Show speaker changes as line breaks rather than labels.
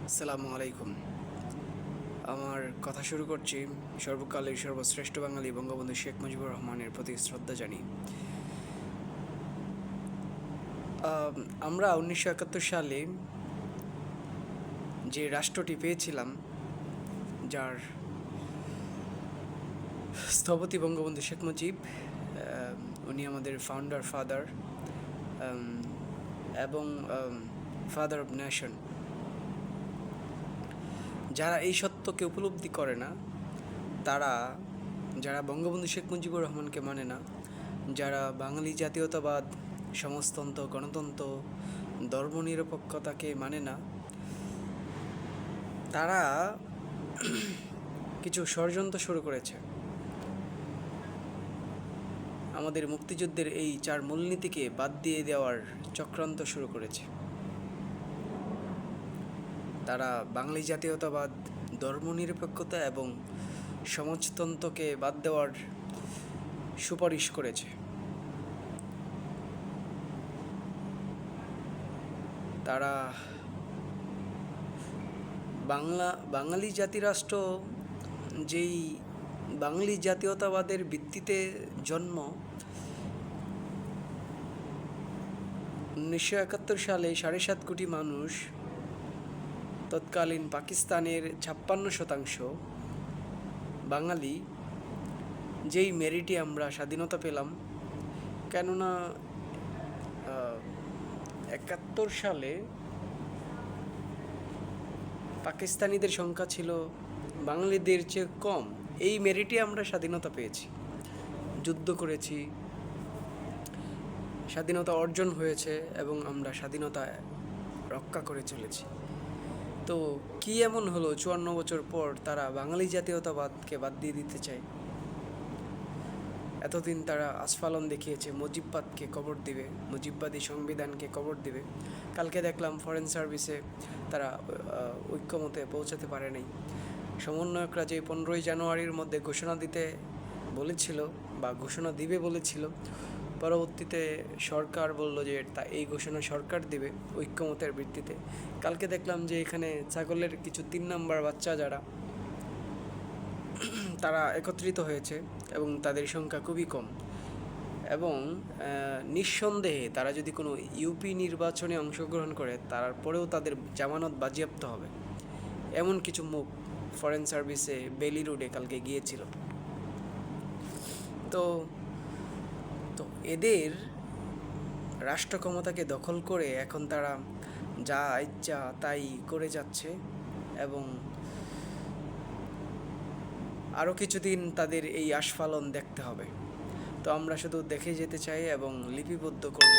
আসসালামু আলাইকুম। আমার কথা শুরু করছি সর্বকালের সর্বশ্রেষ্ঠ বাঙালি বঙ্গবন্ধু শেখ মুজিবুর রহমানের প্রতি শ্রদ্ধা জানিয়ে। আমরা 1971 সালে যে রাষ্ট্রটি পেয়েছিলাম, যার স্থপতি বঙ্গবন্ধু শেখ মুজিব, উনি আমাদের ফাউন্ডার ফাদার এবং ফাদার অব নেশন। যারা এই সত্যকে উপলব্ধি করে না, যারা বঙ্গবন্ধু শেখ মুজিবুর রহমানকে মানে না, যারা বাঙালি জাতীয়তাবাদ, সমাজতন্ত্র, গণতন্ত্র, ধর্মনিরপেক্ষতাকে মানে না, তারা কিছু ষড়যন্ত্র শুরু করেছে। আমাদের মুক্তিযুদ্ধের এই 4 মূলনীতিকে বাদ দিয়ে দেওয়ার চক্রান্ত শুরু করেছে। তারা বাঙালি জাতীয়তাবাদ, ধর্মনিরপেক্ষতা এবং সমাজতন্ত্রকে বাদ দেওয়ার সুপারিশ করেছে। তারা বাঙালি জাতিরাষ্ট্র, যেই বাঙালি জাতীয়তাবাদের ভিত্তিতে জন্ম, 1971 সালে 7.5 কোটি মানুষ, তৎকালীন পাকিস্তানের 56% বাঙালি, যেই মেরিটে আমরা স্বাধীনতা পেলাম। কেননা 71 সালে পাকিস্তানিদের সংখ্যা ছিল বাঙালিদের চেয়ে কম। এই মেরিটে আমরা স্বাধীনতা পেয়েছি, যুদ্ধ করেছি, স্বাধীনতা অর্জন হয়েছে এবং আমরা স্বাধীনতা রক্ষা করে চলেছি। তো কি এমন হলো 54 বছর পর তারা বাঙালি জাতীয়তাবাদকে বাদ দিয়ে দিতে চায়? এতদিন তারা আস্ফালন দেখিয়েছে, মুজিববাদকে কবর দিবে, মুজিববাদী সংবিধানকে কবর দিবে। কালকে দেখলাম ফরেন সার্ভিসে তারা ঐক্যমতে পৌঁছাতে পারে নাই। সমন্বয়করা যে 15ই জানুয়ারির মধ্যে ঘোষণা দিতে বলেছিল বা ঘোষণা দিবে বলেছিল, পরবর্তীতে সরকার বলল যে এই ঘোষণা সরকার দিবে ঐক্যমতের ভিত্তিতে। কালকে দেখলাম যে এখানে ছাগলের কিছু 3 নাম্বার বাচ্চা যারা, তারা একত্রিত হয়েছে এবং তাদের সংখ্যা খুবই কম। এবং নিঃসন্দেহে তারা যদি কোনো ইউপি নির্বাচনে অংশগ্রহণ করে, তারপরেও তাদের জামানত বাজেয়াপ্ত হবে। এমন কিছু মুখ ফরেন সার্ভিসে বেলি রোডে কালকে গিয়েছিল। তো এদের রাষ্ট্র ক্ষমতাকে দখল করে এখন তারা যা ইচ্ছা তাই করে যাচ্ছে এবং আরও কিছুদিন তাদের এই আস্ফালন দেখতে হবে। তো আমরা শুধু দেখে যেতে চাই এবং লিপিবদ্ধ করব।